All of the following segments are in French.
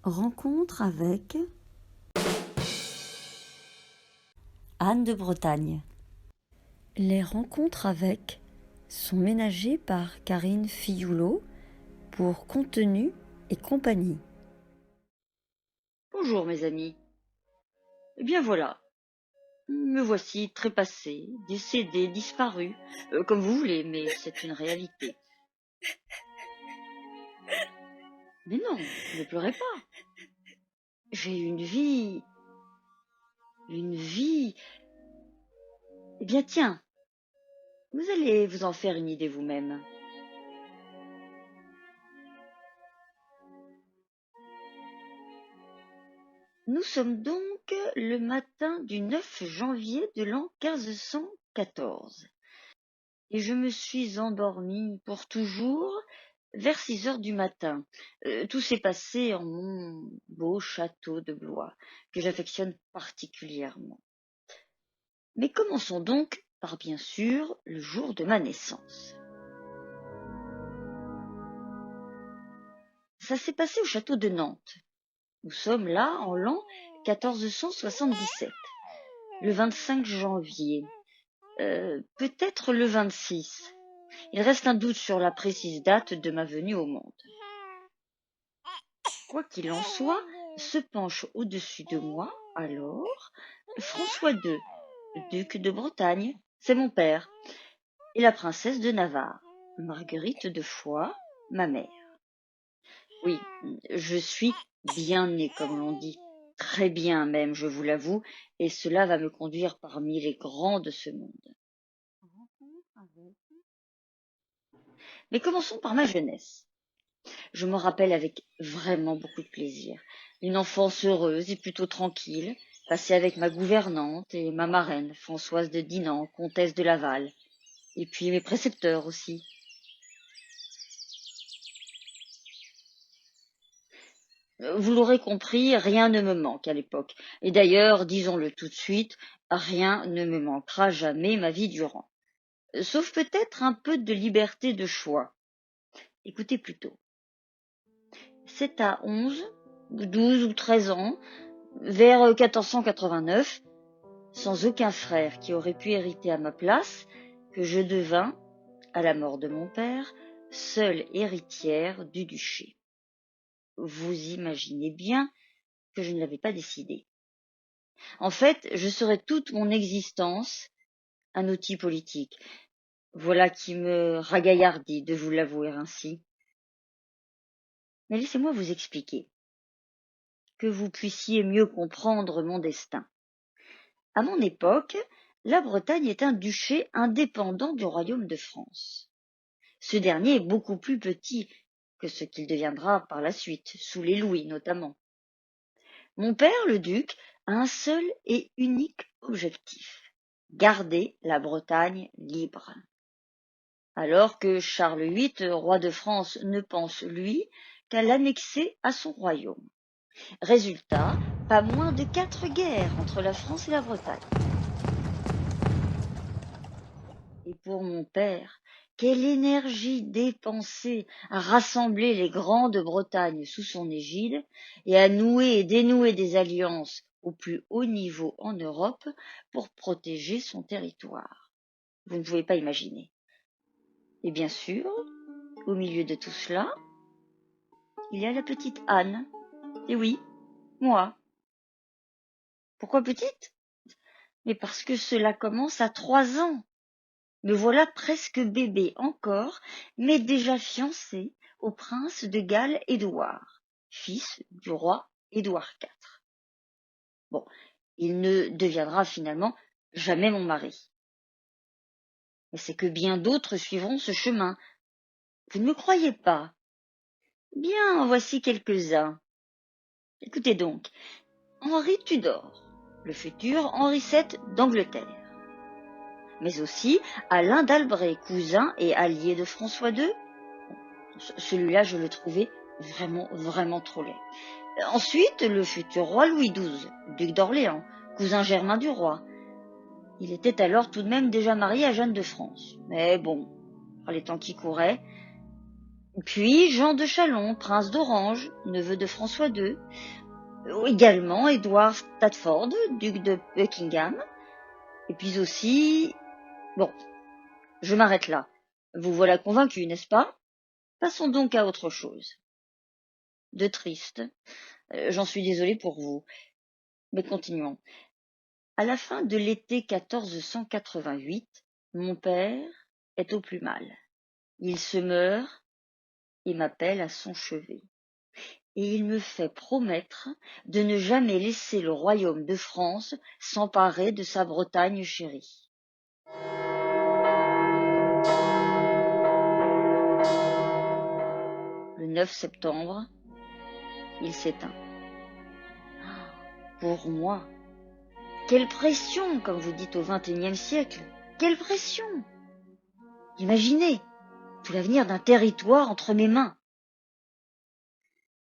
Rencontre avec Anne de Bretagne. Les rencontres avec sont ménagées par Karine Filloulot pour Contenu et compagnie. Bonjour mes amis. Eh bien voilà, me voici trépassé, décédé, disparu, comme vous voulez, mais c'est une réalité. Mais non, ne pleurez pas. J'ai une vie... Eh bien tiens, vous allez vous en faire une idée vous-même. Nous sommes donc le matin du 9 janvier de l'an 1514. Et je me suis endormie pour toujours vers 6 heures du matin. Tout s'est passé en mon beau château de Blois, que j'affectionne particulièrement. Mais commençons donc par bien sûr le jour de ma naissance. Ça s'est passé au château de Nantes. Nous sommes là en l'an 1477, le 25 janvier, peut-être le 26. Il reste un doute sur la précise date de ma venue au monde. Quoi qu'il en soit, se penche au-dessus de moi, alors, François II, duc de Bretagne, c'est mon père, et la princesse de Navarre, Marguerite de Foix, ma mère. Oui, je suis bien née, comme l'on dit, très bien même, je vous l'avoue, et cela va me conduire parmi les grands de ce monde. Mais commençons par ma jeunesse. Je me rappelle avec vraiment beaucoup de plaisir une enfance heureuse et plutôt tranquille, passée avec ma gouvernante et ma marraine, Françoise de Dinan, comtesse de Laval, et puis mes précepteurs aussi. Vous l'aurez compris, rien ne me manque à l'époque. Et d'ailleurs, disons-le tout de suite, rien ne me manquera jamais ma vie durant. Sauf peut-être un peu de liberté de choix. Écoutez plutôt. C'est à 11, 12 ou 13 ans, vers 1489, sans aucun frère qui aurait pu hériter à ma place, que je devins, à la mort de mon père, seule héritière du duché. Vous imaginez bien que je ne l'avais pas décidé. En fait, je serais toute mon existence un outil politique. Voilà qui me ragaillardit de vous l'avouer ainsi. Mais laissez-moi vous expliquer, que vous puissiez mieux comprendre mon destin. À mon époque, la Bretagne est un duché indépendant du royaume de France. Ce dernier est beaucoup plus petit que ce qu'il deviendra par la suite, sous les Louis notamment. Mon père, le duc, a un seul et unique objectif, garder la Bretagne libre. Alors que Charles VIII, roi de France, ne pense, lui, qu'à l'annexer à son royaume. Résultat, pas moins de 4 guerres entre la France et la Bretagne. Et pour mon père, quelle énergie dépensée à rassembler les grands de Bretagne sous son égide et à nouer et dénouer des alliances au plus haut niveau en Europe pour protéger son territoire. Vous ne pouvez pas imaginer. Et bien sûr, au milieu de tout cela, il y a la petite Anne. Et oui, moi. Pourquoi petite? Mais parce que cela commence à 3 ans. Me voilà presque bébé encore, mais déjà fiancée au prince de Galles Édouard, fils du roi Édouard IV. Bon, il ne deviendra finalement jamais mon mari. Mais c'est que bien d'autres suivront ce chemin. Vous ne me croyez pas? Bien, en voici quelques-uns. Écoutez donc, Henri Tudor, le futur Henri VII d'Angleterre. Mais aussi Alain d'Albret, cousin et allié de François II. Celui-là, je le trouvais vraiment trop laid. Ensuite, le futur roi Louis XII, duc d'Orléans, cousin germain du roi. Il était alors tout de même déjà marié à Jeanne de France. Mais bon, par les temps qui couraient. Puis Jean de Chalon, prince d'Orange, neveu de François II. Également Édouard Stafford, duc de Buckingham. Et puis aussi... Bon, je m'arrête là. Vous voilà convaincu, n'est-ce pas? Passons donc à autre chose. De triste. J'en suis désolée pour vous. Mais continuons. À la fin de l'été 1488, mon père est au plus mal. Il se meurt et m'appelle à son chevet. Et il me fait promettre de ne jamais laisser le royaume de France s'emparer de sa Bretagne chérie. Le 9 septembre, il s'éteint. Pour moi, quelle pression, comme vous dites au XXIe siècle, quelle pression! Imaginez tout l'avenir d'un territoire entre mes mains.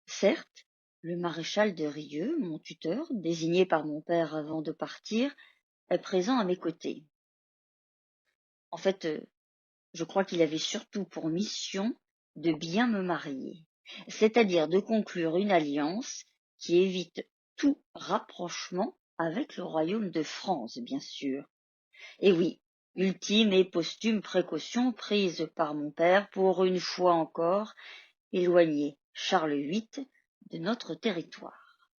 Certes, le maréchal de Rieux, mon tuteur, désigné par mon père avant de partir, est présent à mes côtés. En fait, je crois qu'il avait surtout pour mission de bien me marier, c'est-à-dire de conclure une alliance qui évite tout rapprochement avec le royaume de France, bien sûr. Et oui, ultime et posthume précaution prise par mon père pour, une fois encore, éloigner Charles VIII de notre territoire.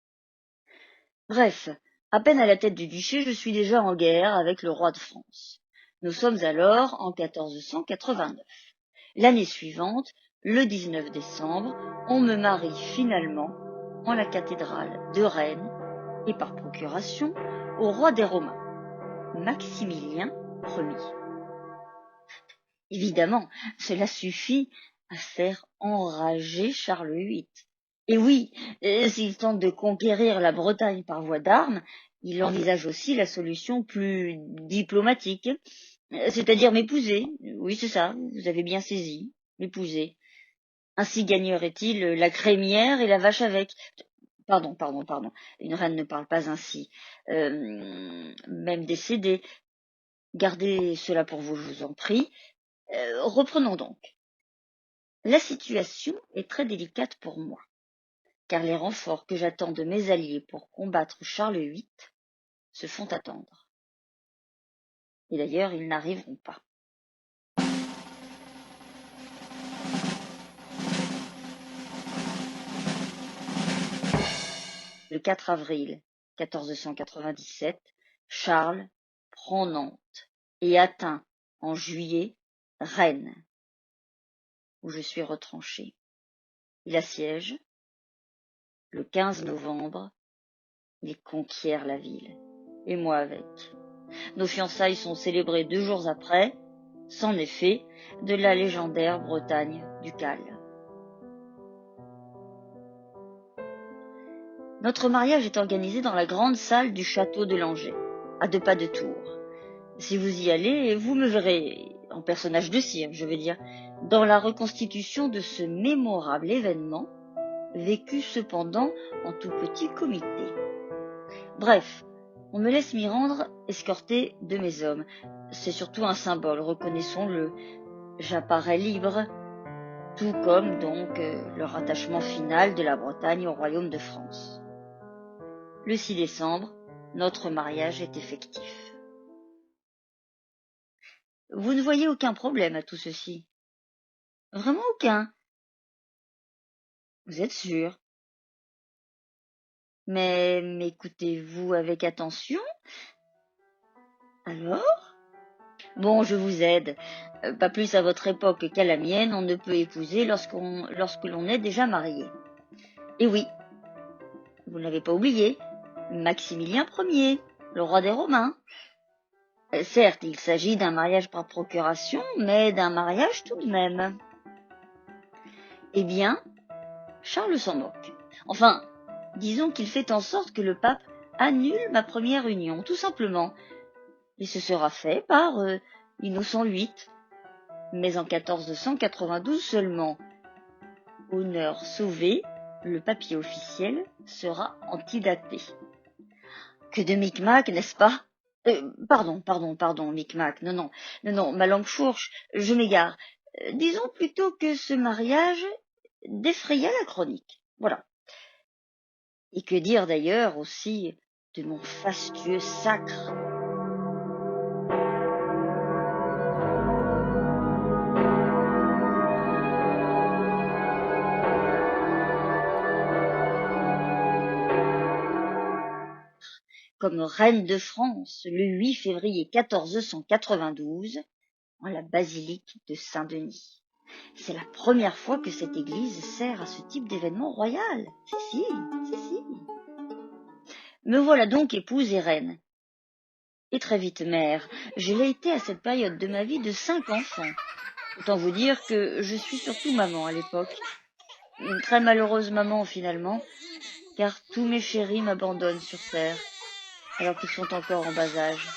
Bref, à peine à la tête du duché, je suis déjà en guerre avec le roi de France. Nous sommes alors en 1489. L'année suivante, le 19 décembre, on me marie finalement en la cathédrale de Rennes et par procuration au roi des Romains, Maximilien Ier. Évidemment, cela suffit à faire enrager Charles VIII. Et oui, s'il tente de conquérir la Bretagne par voie d'armes, il envisage aussi la solution plus diplomatique, c'est-à-dire m'épouser. Oui, c'est ça, vous avez bien saisi, m'épouser. Ainsi gagnerait-il la crémière et la vache avec. Pardon. Une reine ne parle pas ainsi. Même décédée. Gardez cela pour vous, je vous en prie. Reprenons donc. La situation est très délicate pour moi, car les renforts que j'attends de mes alliés pour combattre Charles VIII se font attendre. Et d'ailleurs, ils n'arriveront pas. Le 4 avril 1497, Charles prend Nantes et atteint en juillet Rennes, où je suis retranché. Il assiège. Le 15 novembre, il conquiert la ville, et moi avec. Nos fiançailles sont célébrées 2 jours après, c'en est fait, de la légendaire Bretagne ducale. Notre mariage est organisé dans la grande salle du château de Langeais, à 2 pas de Tours. Si vous y allez, vous me verrez, en personnage de cire, je veux dire, dans la reconstitution de ce mémorable événement, vécu cependant en tout petit comité. Bref, on me laisse m'y rendre, escorté de mes hommes. C'est surtout un symbole, reconnaissons-le. J'apparais libre, tout comme donc le rattachement final de la Bretagne au royaume de France. Le 6 décembre, notre mariage est effectif. Vous ne voyez aucun problème à tout ceci? Vraiment aucun? Vous êtes sûr? Mais m'écoutez-vous avec attention? Alors? Bon, je vous aide. Pas plus à votre époque qu'à la mienne, on ne peut épouser lorsque l'on est déjà marié. Et oui, vous n'avez pas oublié, Maximilien Ier, le roi des Romains. Certes, il s'agit d'un mariage par procuration, mais d'un mariage tout de même. Eh bien, Charles s'en moque. Enfin, disons qu'il fait en sorte que le pape annule ma première union, tout simplement. Et ce sera fait par Innocent VIII. Mais en 1492 seulement. Honneur sauvé, le papier officiel sera antidaté. Que de micmac, n'est-ce pas? Pardon, micmac, non, ma langue fourche, je m'égare. Disons plutôt que ce mariage défraya la chronique. Voilà. Et que dire d'ailleurs aussi de mon fastueux sacre. Comme reine de France le 8 février 1492 en la basilique de Saint-Denis. C'est la première fois que cette église sert à ce type d'événement royal. Si. Me voilà donc épouse et reine. Et très vite mère. Je l'ai été à cette période de ma vie de 5 enfants. Autant vous dire que je suis surtout maman à l'époque. Une très malheureuse maman finalement, car tous mes chéris m'abandonnent sur terre, alors qu'ils sont encore en bas âge.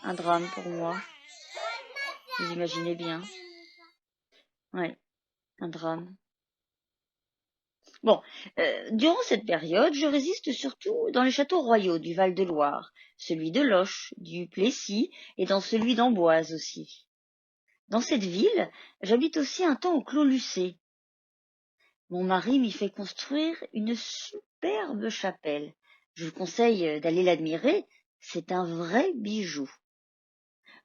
Un drame pour moi. Vous imaginez bien. Ouais, un drame. Bon, durant cette période, je résiste surtout dans les châteaux royaux du Val-de-Loire, celui de Loches, du Plessis et dans celui d'Amboise aussi. Dans cette ville, j'habite aussi un temps au Clos Lucé. Mon mari m'y fait construire une superbe chapelle. Je vous conseille d'aller l'admirer, c'est un vrai bijou.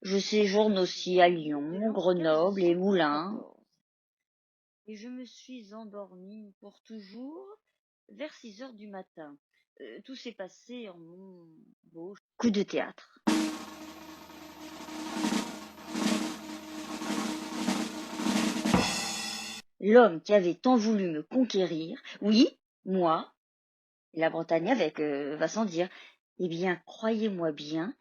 Je séjourne aussi à Lyon, Grenoble et Moulins. Et je me suis endormie pour toujours vers 6 heures du matin. Tout s'est passé en mon beau coup de théâtre. L'homme qui avait tant voulu me conquérir, oui, moi, et la Bretagne avec, va sans dire, eh bien, croyez-moi bien,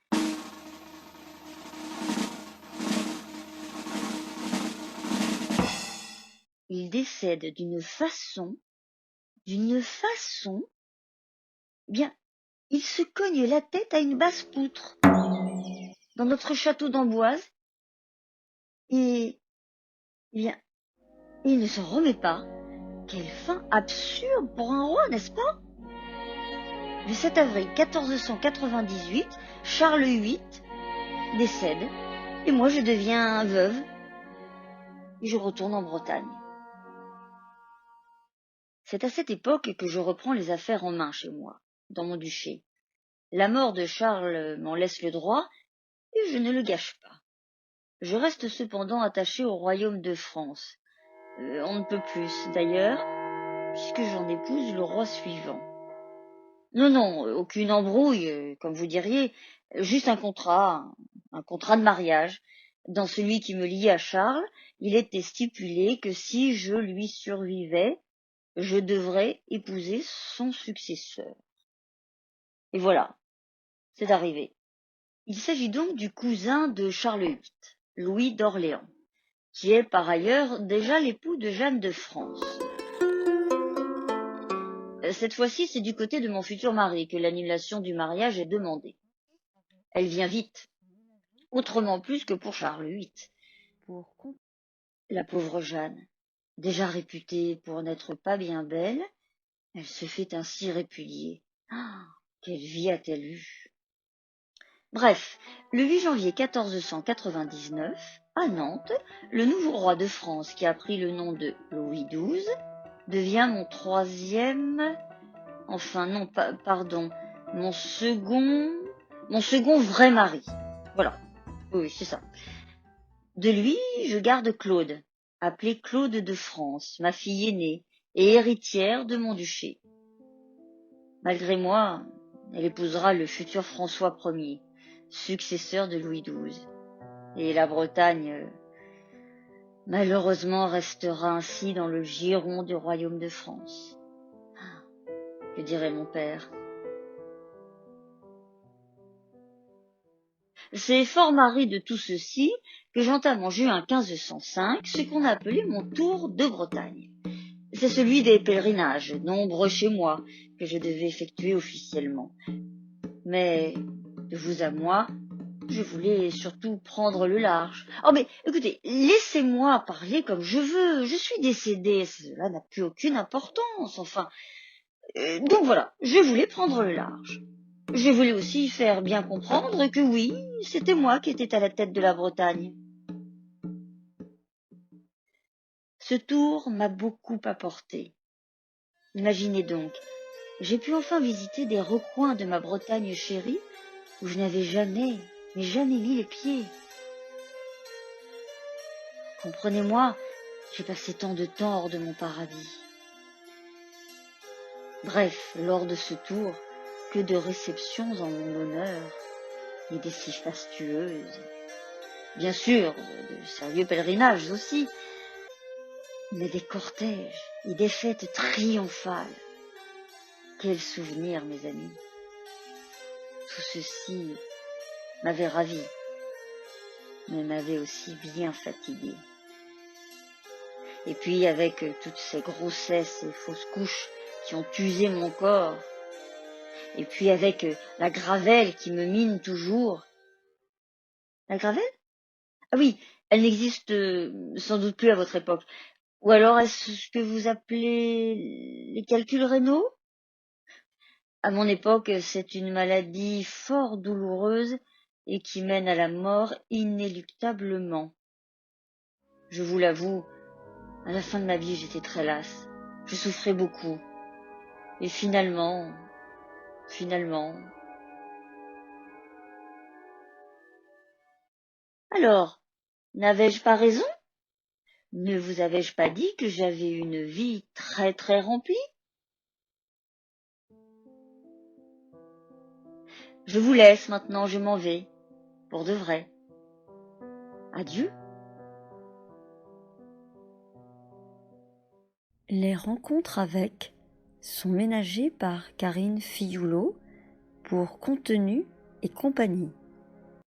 il décède d'une façon, bien, il se cogne la tête à une basse poutre dans notre château d'Amboise et, eh bien, il ne s'en remet pas. Quelle fin absurde pour un roi, n'est-ce pas? Le 7 avril 1498, Charles VIII décède et moi je deviens veuve et je retourne en Bretagne. C'est à cette époque que je reprends les affaires en main chez moi, dans mon duché. La mort de Charles m'en laisse le droit et je ne le gâche pas. Je reste cependant attaché au royaume de France. On ne peut plus, d'ailleurs, puisque j'en épouse le roi suivant. Non, aucune embrouille, comme vous diriez, juste un contrat de mariage. Dans celui qui me liait à Charles, il était stipulé que si je lui survivais, je devrais épouser son successeur. Et voilà, c'est arrivé. Il s'agit donc du cousin de Charles VIII, Louis d'Orléans, qui est par ailleurs déjà l'époux de Jeanne de France. Cette fois-ci, c'est du côté de mon futur mari que l'annulation du mariage est demandée. Elle vient vite, autrement plus que pour Charles VIII. La pauvre Jeanne, déjà réputée pour n'être pas bien belle, elle se fait ainsi répudier. Ah, quelle vie a-t-elle eue? Bref, le 8 janvier 1499, à Nantes, le nouveau roi de France, qui a pris le nom de Louis XII, devient mon troisième, enfin non, pardon, mon second vrai mari. Voilà, oui, c'est ça. De lui, je garde Claude, appelée Claude de France, ma fille aînée et héritière de mon duché. Malgré moi, elle épousera le futur François Ier, successeur de Louis XII. Et la Bretagne, malheureusement, restera ainsi dans le giron du royaume de France. Que dirait mon père? C'est fort marré de tout ceci que j'entame en juin 1505 ce qu'on a appelé mon tour de Bretagne. C'est celui des pèlerinages, nombreux chez moi, que je devais effectuer officiellement. Mais, de vous à moi, je voulais surtout prendre le large. Oh mais écoutez, laissez-moi parler comme je veux, je suis décédée, cela n'a plus aucune importance, enfin. Donc voilà, je voulais prendre le large. Je voulais aussi faire bien comprendre que oui, c'était moi qui étais à la tête de la Bretagne. Ce tour m'a beaucoup apporté. Imaginez donc, j'ai pu enfin visiter des recoins de ma Bretagne chérie où je n'avais jamais, mais jamais mis les pieds. Comprenez-moi, j'ai passé tant de temps hors de mon paradis. Bref, lors de ce tour, que de réceptions en mon honneur, et des si fastueuses. Bien sûr, de sérieux pèlerinages aussi, mais des cortèges et des fêtes triomphales. Quels souvenirs, mes amis. Tout ceci m'avait ravi, mais m'avait aussi bien fatigué. Et puis avec toutes ces grossesses et fausses couches qui ont usé mon corps, et puis avec la gravelle qui me mine toujours. La gravelle? Ah oui, elle n'existe sans doute plus à votre époque. Ou alors est-ce ce que vous appelez les calculs rénaux? À mon époque, c'est une maladie fort douloureuse et qui mène à la mort inéluctablement. Je vous l'avoue, à la fin de ma vie, j'étais très lasse. Je souffrais beaucoup. Et finalement... Alors, n'avais-je pas raison? Ne vous avais-je pas dit que j'avais une vie très très remplie? Je vous laisse maintenant, je m'en vais. Pour de vrai. Adieu. Les rencontres avec sont ménagées par Karine Fillulot pour Contenu et compagnie.